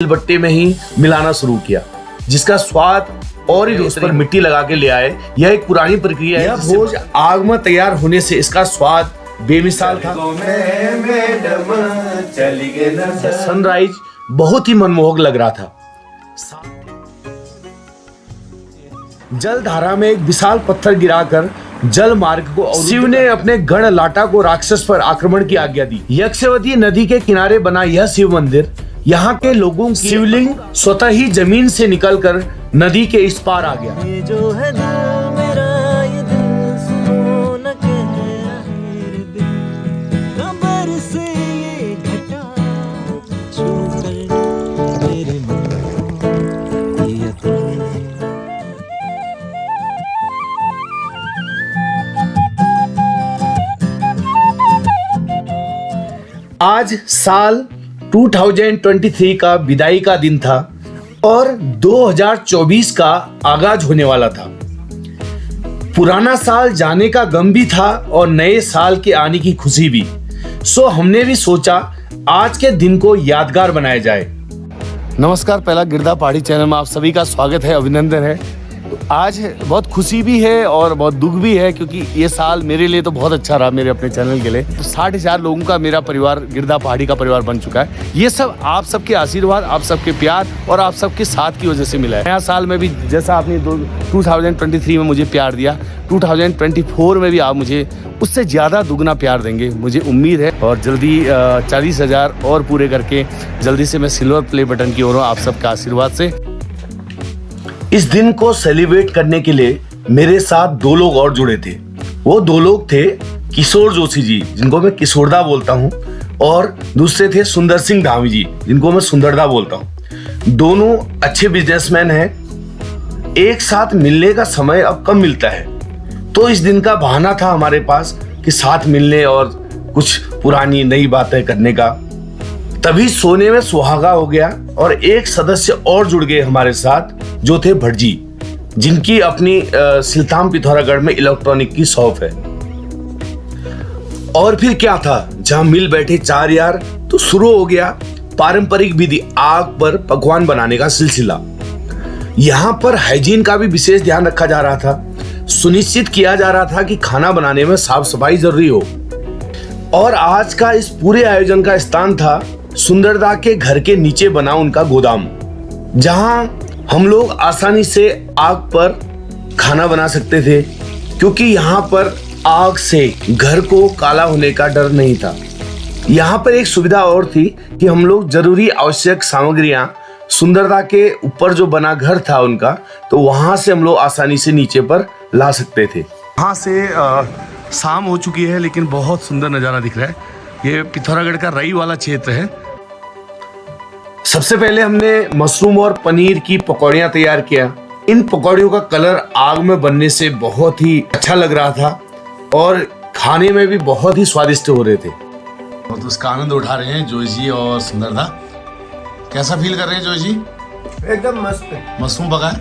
सिलबट्टे में ही मिलाना शुरू किया, जिसका स्वाद और ही उस पर मिट्टी लगा के ले आए। यह एक पुरानी प्रक्रिया है। यह भोज आग में तैयार होने से इसका स्वाद बेमिसाल था। सनराइज बहुत ही मनमोहक लग रहा था। जल धारा में एक विशाल पत्थर गिराकर जल मार्ग को शिव ने अपने गण लाटा को राक्षस पर आक्रमण की आज्ञा दी। यक्षवती नदी के किनारे बना यह शिव मंदिर यहाँ के लोगों की शिवलिंग स्वतः ही जमीन से निकलकर नदी के इस पार आ गया। ये जो है दिल मेरा, ये दिल सुनो न कह रे दिल, कब्र से ये घटा छू कर मेरे मन को ये तुम। आज साल 2023 का विदाई का दिन था और 2024 का आगाज होने वाला था। पुराना साल जाने का गम भी था और नए साल के आने की खुशी भी। सो हमने भी सोचा आज के दिन को यादगार बनाया जाए। नमस्कार, पहला गिरदा पहाड़ी चैनल में आप सभी का स्वागत है, अभिनंदन है। आज बहुत खुशी भी है और बहुत दुख भी है, क्योंकि ये साल मेरे लिए तो बहुत अच्छा रहा, मेरे अपने चैनल के लिए। 60,000 लोगों का मेरा परिवार गिरदा पहाड़ी का परिवार बन चुका है। ये सब आप सबके आशीर्वाद, आप सबके प्यार और आप सबके साथ की वजह से मिला है। नया साल में भी जैसा आपने 2023 में मुझे प्यार दिया, 2024 में भी आप मुझे उससे ज़्यादा दुगना प्यार देंगे, मुझे उम्मीद है। और जल्दी 40,000 और पूरे करके जल्दी से मैं सिल्वर प्ले बटन की ओर हूँ आप सबके आशीर्वाद से। इस दिन को सेलिब्रेट करने के लिए मेरे साथ दो लोग और जुड़े थे। वो दो लोग थे किशोर जोशी जी, जिनको मैं किशोरदा बोलता हूँ, और दूसरे थे सुंदर सिंह धामी जी, जिनको मैं सुंदरदा बोलता हूँ। दोनों अच्छे बिजनेसमैन हैं। एक साथ मिलने का समय अब कम मिलता है, तो इस दिन का बहाना था हमारे पास कि साथ मिलने और कुछ पुरानी नई बातें करने का। तभी सोने में सुहागा हो गया और एक सदस्य और जुड़ गए हमारे साथ, जो थे भटजी, जिनकी अपनी सिलताम पिथौरागढ़ में इलेक्ट्रॉनिक की शॉप है। और फिर क्या था, जहां मिल बैठे चार यार, तो शुरू हो गया पारंपरिक विधि आग पर पकवान बनाने का सिलसिला। यहाँ पर हाइजीन का भी विशेष ध्यान रखा जा रहा था। सुनिश्चित किया जा रहा था कि खाना बनाने में साफ सफाई जरूरी हो। और आज का इस पूरे आयोजन का स्थान था सुंदरदा के घर के नीचे बना उनका गोदाम, जहां हम लोग आसानी से आग पर खाना बना सकते थे, क्योंकि यहाँ पर आग से घर को काला होने का डर नहीं था। यहाँ पर एक सुविधा और थी कि हम लोग जरूरी आवश्यक सामग्रियां सुंदरदा के ऊपर जो बना घर था उनका, तो वहां से हम लोग आसानी से नीचे पर ला सकते थे। वहां से शाम हो चुकी है, लेकिन बहुत सुंदर नज़ारा दिख रहा है। ये पिथौरागढ़ का रई वाला क्षेत्र है। सबसे पहले हमने मशरूम और पनीर की पकौड़ियाँ तैयार किया। इन पकौड़ियों का कलर आग में बनने से बहुत ही अच्छा लग रहा था और खाने में भी बहुत ही स्वादिष्ट हो रहे थे। बहुत उसका आनंद उठा रहे हैं जोश जी और सुंदरदा। कैसा फील कर रहे हैं जोश जी? एकदम मस्त है। मशरूम पका है,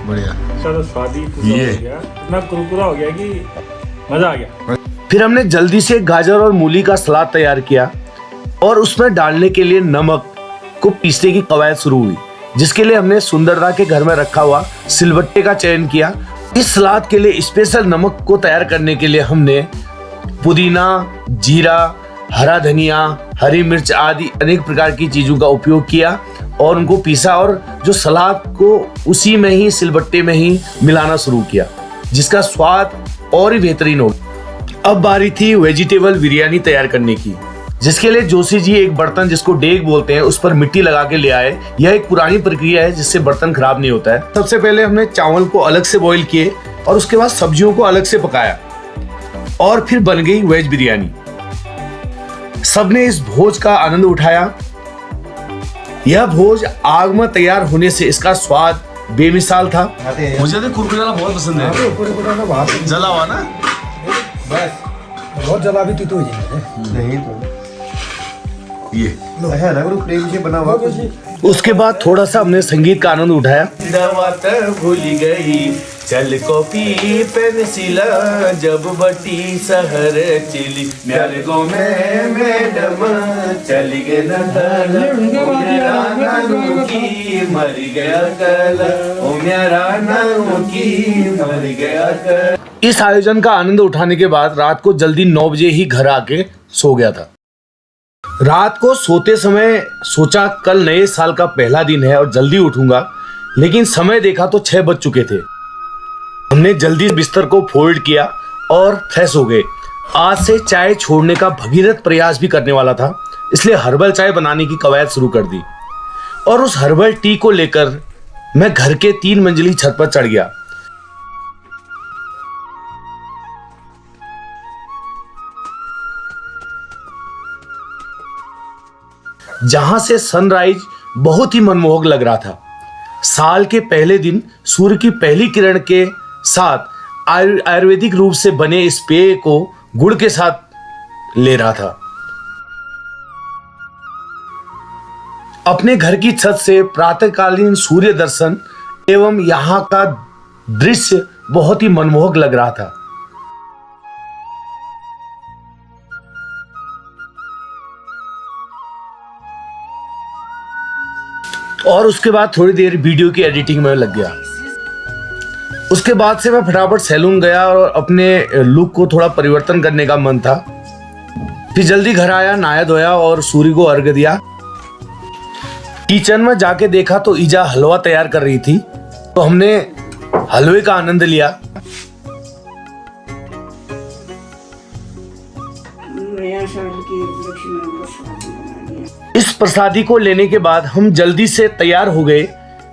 बढ़िया। चलो स्वादिष्ट हो गया, इतना कुरकुरा हो गया कि मजा आ गया। फिर हमने जल्दी से गाजर और मूली का सलाद तैयार किया और उसमें डालने के लिए नमक को पीसने की कवायद शुरू हुई, जिसके लिए हमने सुंदरदा के घर में रखा हुआ सिलबट्टे का चयन किया। इस सलाद के लिए स्पेशल नमक को तैयार करने के लिए हमने पुदीना, जीरा, हरा धनिया, हरी मिर्च आदि अनेक प्रकार की चीजों का उपयोग किया और उनको पीसा और जो सलाद को उसी में ही सिलबट्टे में ही मिलाना शुरू किया, जिसका स्वाद और ही बेहतरीन हो। अब बारी थी वेजिटेबल बिरयानी तैयार करने की, जिसके लिए जोशी जी एक बर्तन, जिसको डेग बोलते हैं, उस पर मिट्टी लगा के ले आए। यह एक पुरानी प्रक्रिया है जिससे बर्तन खराब नहीं होता है। सबसे पहले हमने चावल को अलग से बॉईल किए और उसके बाद सब्जियों को अलग से पकाया और फिर बन गई वेज बिरयानी। सबने इस भोज का आनंद उठाया। यह भोज आग में तैयार होने से इसका स्वाद बेमिसाल था। मुझे तो कुरकुरा बहुत पसंद है। जला हुआ ना, बस बहुत जला भी तो नहीं तो ये है ना, प्रेम से बना हुआ कुछ। उसके बाद थोड़ा सा हमने संगीत का आनंद उठाया। भूल गई चल कॉपी पेंसिल जब बटी शहर चिली म्यारे गो में मैडम चली गए न मेरा नानू की मर गया कल ओ मेरा नानू की मर गया कल। इस आयोजन का आनंद उठाने के बाद रात को जल्दी 9 बजे ही घर आके सो गया था। रात को सोते समय सोचा कल नए साल का पहला दिन है और जल्दी उठूंगा, लेकिन समय देखा तो 6 बज चुके थे। हमने जल्दी बिस्तर को फोल्ड किया और फ्रेश हो गए। आज से चाय छोड़ने का भगीरथ प्रयास भी करने वाला था, इसलिए हर्बल चाय बनाने की कवायद शुरू कर दी और उस हर्बल टी को लेकर मैं घर के 3 मंजिली छत पर चढ़ गया। जहां से सनराइज बहुत ही मनमोहक लग रहा था। साल के पहले दिन सूर्य की पहली किरण के साथ आयुर्वेदिक रूप से बने इस पेय को गुड़ के साथ ले रहा था। अपने घर की छत से प्रातःकालीन सूर्य दर्शन एवं यहाँ का दृश्य बहुत ही मनमोहक लग रहा था। और उसके बाद थोड़ी देर वीडियो की एडिटिंग में लग गया। उसके बाद से मैं फटाफट सैलून गया और अपने लुक को थोड़ा परिवर्तन करने का मन था। फिर जल्दी घर आया, नहाया धोया और सूर्य को अर्घ्य दिया। किचन में जाके देखा तो ईजा हलवा तैयार कर रही थी, तो हमने हलवे का आनंद लिया। इस प्रसादी को लेने के बाद हम जल्दी से तैयार हो गए,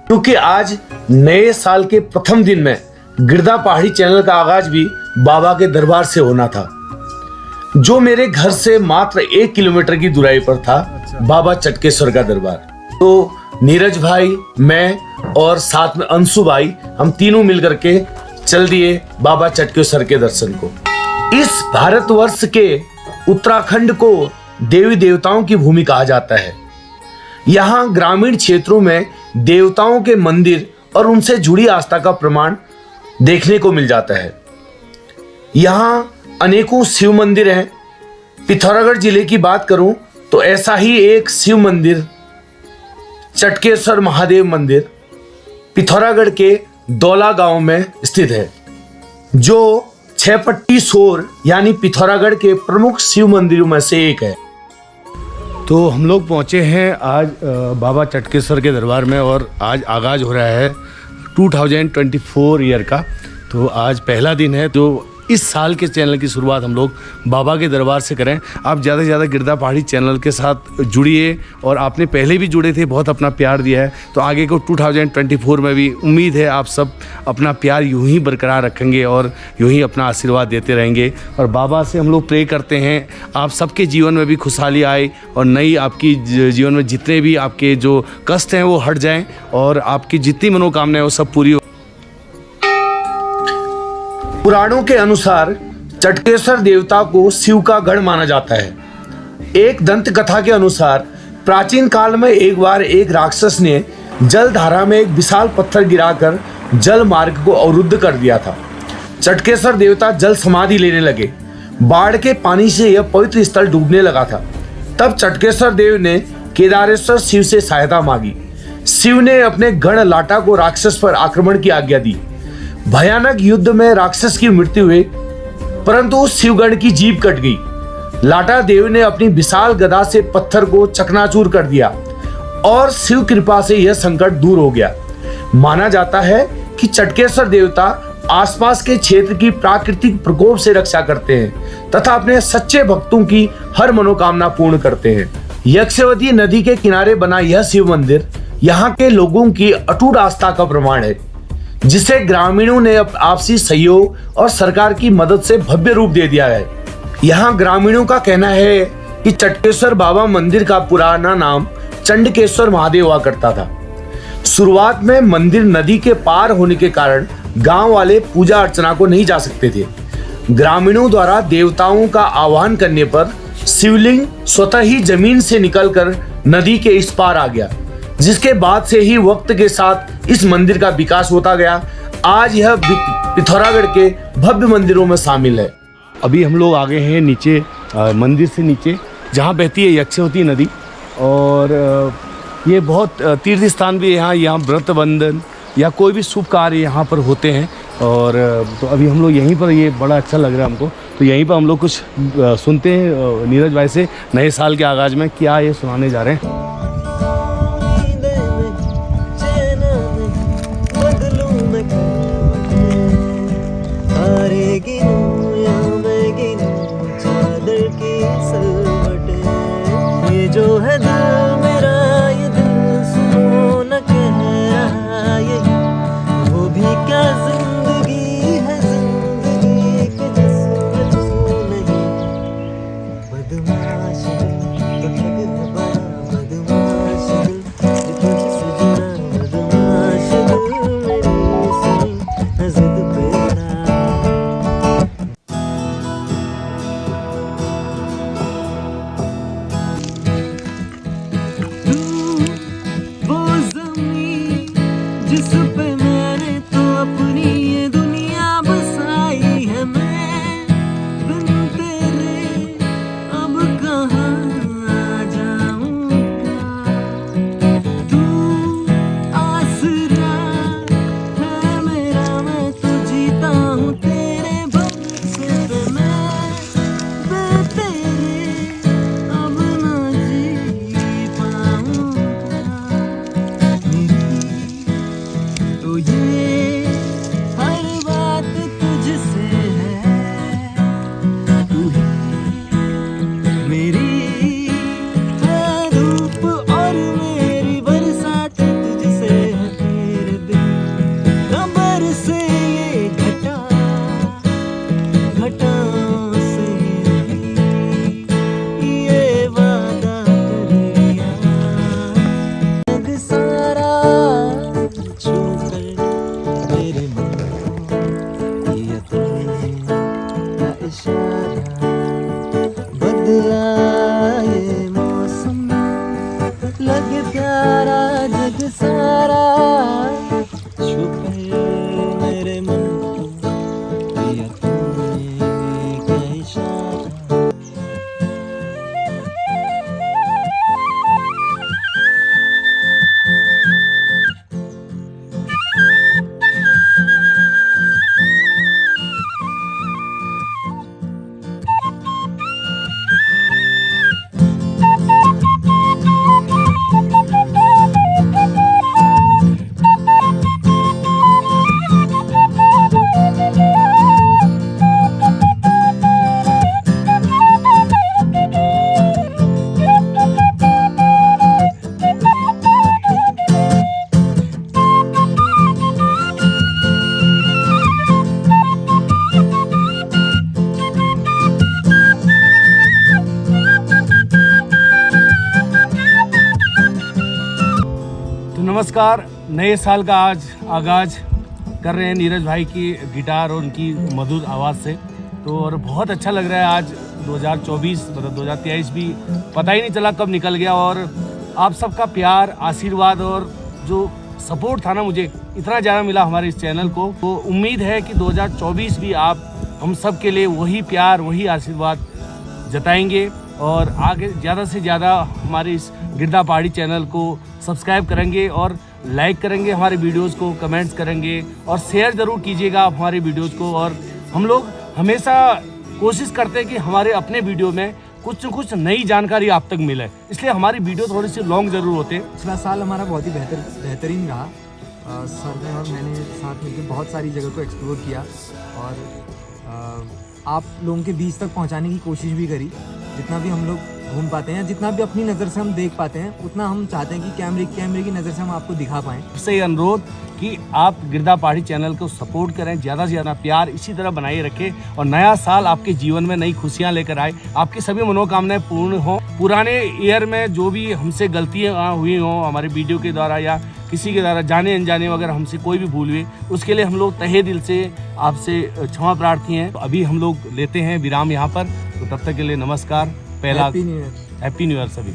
क्योंकि आज नए साल के प्रथम दिन में गिरदा पहाड़ी चैनल का आगाज भी बाबा के दरबार से होना था, जो मेरे घर से मात्र 1 किलोमीटर की दूरी पर था। बाबा चटकेश्वर का दरबार। तो नीरज भाई, मैं और साथ में अंशु भाई, हम तीनों मिलकर के चल दिए बाबा चटकेश्वर के दर्शन को। इस भारतवर्ष के उत्तराखंड को देवी देवताओं की भूमि कहा जाता है। यहाँ ग्रामीण क्षेत्रों में देवताओं के मंदिर और उनसे जुड़ी आस्था का प्रमाण देखने को मिल जाता है। यहाँ अनेकों शिव मंदिर हैं। पिथौरागढ़ जिले की बात करूं तो ऐसा ही एक शिव मंदिर चटकेश्वर महादेव मंदिर पिथौरागढ़ के दौला गांव में स्थित है, जो 6 पट्टी सोर यानी पिथौरागढ़ के प्रमुख शिव मंदिरों में से एक है। तो हम लोग पहुंचे हैं आज बाबा चटकेश्वर के दरबार में और आज आगाज हो रहा है 2024 ईयर का। तो आज पहला दिन है, तो इस साल के चैनल की शुरुआत हम लोग बाबा के दरबार से करें। आप ज़्यादा से ज़्यादा गिरदा पहाड़ी चैनल के साथ जुड़िए, और आपने पहले भी जुड़े थे, बहुत अपना प्यार दिया है। तो आगे को 2024 में भी उम्मीद है आप सब अपना प्यार यूं ही बरकरार रखेंगे और यूं ही अपना आशीर्वाद देते रहेंगे। और बाबा से हम लोग प्रे करते हैं आप सबके जीवन में भी खुशहाली आए और नई आपकी जीवन में जितने भी आपके जो कष्ट हैं वो हट जाएँ और आपकी जितनी मनोकामनाएं वो सब पूरी हो। पुराणों के अनुसार चटकेश्वर देवता को शिव का गढ़ माना जाता है। एक दंत कथा के अनुसार प्राचीन काल में एक बार एक राक्षस ने जल धारा में एक विशाल पत्थर गिराकर जल मार्ग को अवरुद्ध कर दिया था। चटकेश्वर देवता जल समाधि लेने लगे। बाढ़ के पानी से यह पवित्र स्थल डूबने लगा था। तब चटकेश्वर देव ने केदारेश्वर शिव से सहायता मांगी। शिव ने अपने गण लाटा को राक्षस पर आक्रमण की आज्ञा दी। भयानक युद्ध में राक्षस की मृत्यु हुई, परंतु उस शिवगण की जीभ कट गई। लाटा देव ने अपनी विशाल गदा से पत्थर को चकनाचूर कर दिया और शिव कृपा से यह संकट दूर हो गया। माना जाता है कि चटकेश्वर देवता आसपास के क्षेत्र की प्राकृतिक प्रकोप से रक्षा करते हैं तथा अपने सच्चे भक्तों की हर मनोकामना पूर्ण करते हैं। यक्षवती नदी के किनारे बना यह शिव मंदिर यहाँ के लोगों की अटूट आस्था का प्रमाण है, जिसे ग्रामीणों ने आपसी सहयोग और सरकार की मदद से भव्य रूप दे दिया है। यहाँ ग्रामीणों का कहना है कि चटकेश्वर बाबा मंदिर का पुराना नाम चंडकेश्वर महादेव हुआ करता था। शुरुआत में मंदिर नदी के पार होने के कारण गांव वाले पूजा अर्चना को नहीं जा सकते थे। ग्रामीणों द्वारा देवताओं का आह्वान करने पर शिवलिंग स्वतः ही जमीन से निकलकर नदी के इस पार आ गया, जिसके बाद से ही वक्त के साथ इस मंदिर का विकास होता गया। आज यह पिथौरागढ़ के भव्य मंदिरों में शामिल है। अभी हम लोग आ गए हैं नीचे, मंदिर से नीचे जहाँ बहती है यक्षवती नदी। और ये बहुत तीर्थ स्थान भी है यहाँ व्रत बंधन या कोई भी शुभ कार्य यहाँ पर होते हैं। और तो अभी हम लोग यहीं पर, ये बड़ा अच्छा लग रहा है हमको, तो यहीं पर हम लोग कुछ सुनते हैं नीरज भाई से नए साल के आगाज़ में क्या ये सुनाने जा रहे हैं। जो है दिल मेरा, ये दिल सुनो न कह रहा यही, वो भी क्या जिंदगी है, जिंदगी के जिसमें तू नहीं। बदमाश दिल तो ठग है बड़ा, बदमाश दिल जो तुझसे जुड़ा, बदमाश दिल मेरी सुनी है जिद पे अड़ा। जिस पे मैंने तो अपनी ये दुनिया बसाई है, मैं बिन तेरे अब कहाँ जाऊँगा। तू आसरा है मेरा, मैं तो जीता हूँ तेरे भरोसे पे, मैं तेरे अब ना जी पाऊँगा। तो ये हर बात तुझसे है, तू ही मेरी है धूप और मेरी बरसात, तुझसे है तेरे बिन कबर से ये घटा, घटाओं से ये वादा कर लिया। जग सारा छू मेरे मन को ये तेरा इशारा, बदला ये मौसम लगे प्यारा, जग सारा छुपे मेरे मन को ये तेरा इशारा। नमस्कार, नए साल का आज आगाज़ कर रहे हैं नीरज भाई की गिटार और उनकी मधुर आवाज़ से। तो और बहुत अच्छा लग रहा है आज 2024 मतलब 2023 भी पता ही नहीं चला कब निकल गया। और आप सबका प्यार, आशीर्वाद और जो सपोर्ट था ना, मुझे इतना ज़्यादा मिला हमारे इस चैनल को। तो उम्मीद है कि 2024 भी आप हम सब के लिए वही प्यार, वही आशीर्वाद जताएंगे और आगे ज़्यादा से ज़्यादा हमारे इस गिरदा पहाड़ी चैनल को सब्सक्राइब करेंगे और लाइक करेंगे हमारे वीडियोस को, कमेंट्स करेंगे और शेयर ज़रूर कीजिएगा आप हमारे वीडियोस को। और हम लोग हमेशा कोशिश करते हैं कि हमारे अपने वीडियो में कुछ न कुछ नई जानकारी आप तक मिले, इसलिए हमारी वीडियो थोड़ी सी लॉन्ग ज़रूर होते हैं। पिछला साल हमारा बहुत ही बेहतरीन रहा। सर ने और मैंने साथ मिलकर बहुत सारी जगह को एक्सप्लोर किया और आप लोगों के बीच तक पहुंचाने की कोशिश भी करी। जितना भी हम लोग घूम पाते हैं, जितना भी अपनी नज़र से हम देख पाते हैं, उतना हम चाहते हैं कि कैमरे की नज़र से हम आपको दिखा पाएँ। इससे अनुरोध कि आप गिरदा पहाड़ी चैनल को सपोर्ट करें, ज़्यादा से ज़्यादा प्यार इसी तरह बनाए रखें और नया साल आपके जीवन में नई खुशियां लेकर आए, आपकी सभी मनोकामनाएं पूर्ण हो। पुराने ईयर में जो भी हमसे गलतियां हुई हों हमारे वीडियो के द्वारा या किसी के द्वारा जाने अनजाने वगैरह हमसे कोई भी भूल हुई, उसके लिए हम लोग तहे दिल से आपसे क्षमा प्रार्थी हैं। तो अभी हम लोग लेते हैं विराम यहाँ पर, तो तब तक के लिए नमस्कार। पहला happy new year. Happy new year सभी।